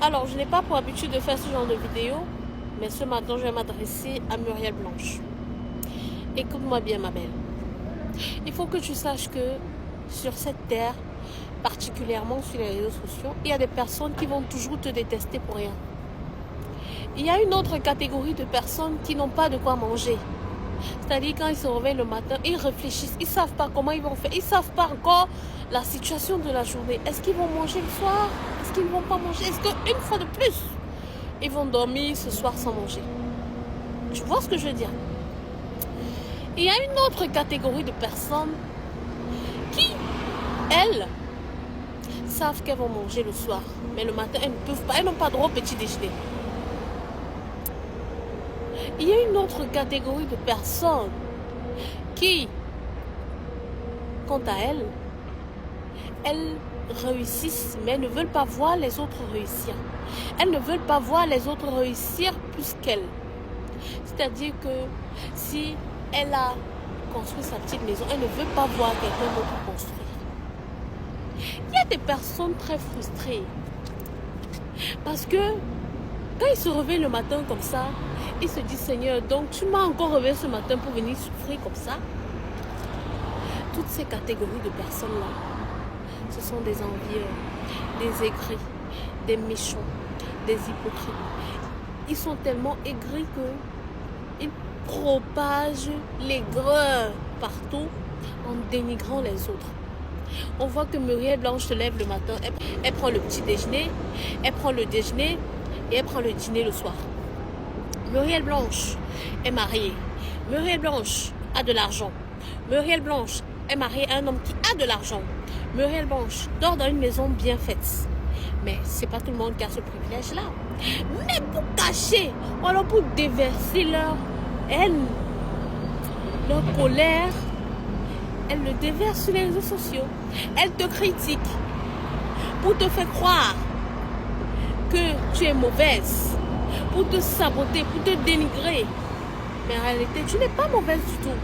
Alors, je n'ai pas pour habitude de faire ce genre de vidéo, mais ce matin, je vais m'adresser à Muriel Blanche. Écoute-moi bien, ma belle. Il faut que tu saches que sur cette terre, particulièrement sur les réseaux sociaux, il y a des personnes qui vont toujours te détester pour rien. Il y a une autre catégorie de personnes qui n'ont pas de quoi manger. C'est-à-dire quand ils se réveillent le matin, ils réfléchissent, ils ne savent pas comment ils vont faire, ils ne savent pas encore la situation de la journée. Est-ce qu'ils vont manger le soir? Est-ce qu'ils ne vont pas manger? Est-ce qu'une fois de plus, ils vont dormir ce soir sans manger? Tu vois ce que je veux dire? Il y a une autre catégorie de personnes qui, elles, savent qu'elles vont manger le soir, mais le matin, elles ne peuvent pas, elles n'ont pas droit au petit déjeuner. Il y a une autre catégorie de personnes qui, quant à elles réussissent, mais ne veulent pas voir les autres réussir. Elles ne veulent pas voir les autres réussir plus qu'elles. C'est-à-dire que si elle a construit sa petite maison, elle ne veut pas voir quelqu'un d'autre construire. Il y a des personnes très frustrées. Parce que quand ils se réveillent le matin comme ça, ils se disent, Seigneur, donc tu m'as encore réveillé ce matin pour venir souffrir comme ça. Toutes ces catégories de personnes-là, ce sont des envieux, des aigris, des méchants, des hypocrites. Ils sont tellement aigris qu'ils propagent l'aigreur partout en dénigrant les autres. On voit que Muriel Blanche se lève le matin, elle prend le petit déjeuner, elle prend le déjeuner et elle prend le dîner le soir. Muriel Blanche est mariée. Muriel Blanche a de l'argent. Muriel Blanche est mariée à un homme qui a de l'argent. Muriel Blanche dort dans une maison bien faite. Mais c'est pas tout le monde qui a ce privilège-là. Mais pour cacher, ou alors pour déverser leur haine, leur colère, elle le déverse sur les réseaux sociaux. Elle te critique pour te faire croire que tu es mauvaise, pour te saboter, pour te dénigrer. Mais en réalité, tu n'es pas mauvaise du tout.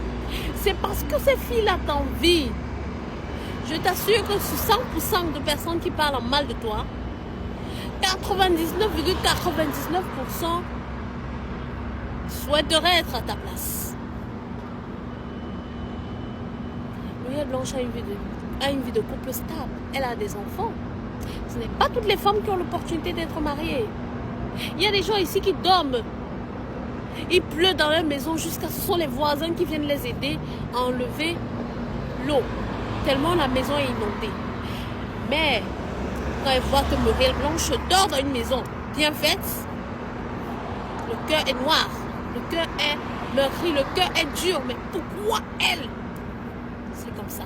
C'est parce que ces filles-là t'envient. Je t'assure que sur 100% de personnes qui parlent en mal de toi, 99,99% souhaiteraient être à ta place. Muriel Blanche a une vie de couple stable. Elle a des enfants. Ce n'est pas toutes les femmes qui ont l'opportunité d'être mariées. Il y a des gens ici qui dorment. Il pleut dans leur maison jusqu'à ce sont les voisins qui viennent les aider à enlever l'eau. Tellement la maison est inondée. Mais quand elle voit que Muriel Blanche dort dans une maison bien faite, le cœur est noir, le cœur est meurtri, le cœur est dur. Mais pourquoi elle? C'est comme ça.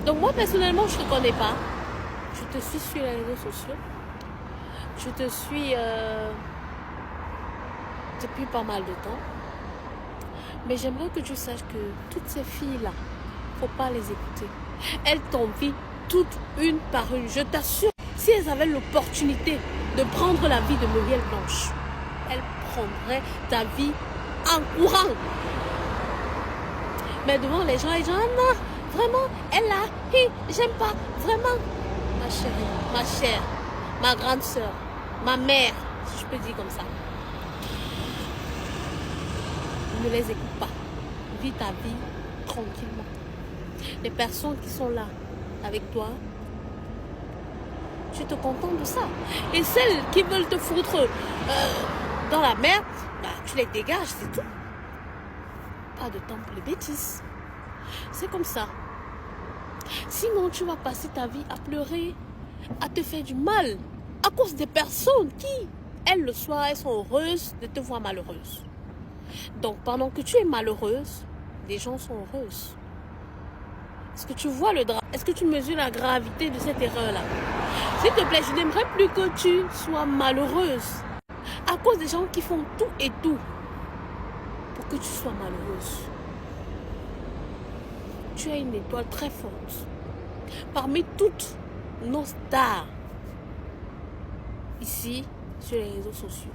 Donc moi personnellement, je ne te connais pas. Je te suis sur les réseaux sociaux. Je te suis depuis pas mal de temps. Mais j'aimerais que tu saches que toutes ces filles-là, il ne faut pas les écouter. Elles t'envient toutes une par une. Je t'assure, si elles avaient l'opportunité de prendre la vie de Muriel Blanche, elles prendraient ta vie en courant. Mais devant les gens, ah non, vraiment, elle a, j'aime pas, vraiment. Ma chérie, ma chère, ma grande soeur, ma mère, si je peux dire comme ça. Ne les écoute pas. Vis ta vie tranquillement. Les personnes qui sont là avec toi, tu te contentes de ça. Et celles qui veulent te foutre dans la merde, bah, tu les dégages, c'est tout. Pas de temps pour les bêtises. C'est comme ça. Sinon, tu vas passer ta vie à pleurer, à te faire du mal, à cause des personnes qui, elles, le soir, elles sont heureuses de te voir malheureuse. Donc, pendant que tu es malheureuse, des gens sont heureuses. Est-ce que tu vois le drame? Est-ce que tu mesures la gravité de cette erreur-là? S'il te plaît, je n'aimerais plus que tu sois malheureuse à cause des gens qui font tout et tout pour que tu sois malheureuse. Tu as une étoile très forte. Parmi toutes nos stars ici sur les réseaux sociaux,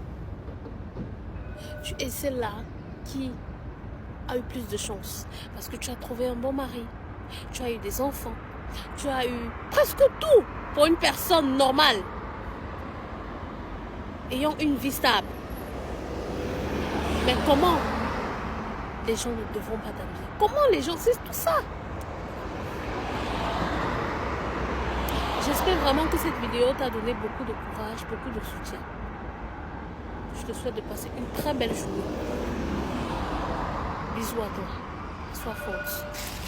tu es celle-là qui a eu plus de chance parce que tu as trouvé un bon mari, tu as eu des enfants, tu as eu presque tout pour une personne normale. ayant une vie stable. Mais comment les gens ne devront pas t'envier? Comment les gens, c'est tout ça. J'espère vraiment que cette vidéo t'a donné beaucoup de courage, beaucoup de soutien. Je te souhaite de passer une très belle journée. Bisous à toi. Sois forte.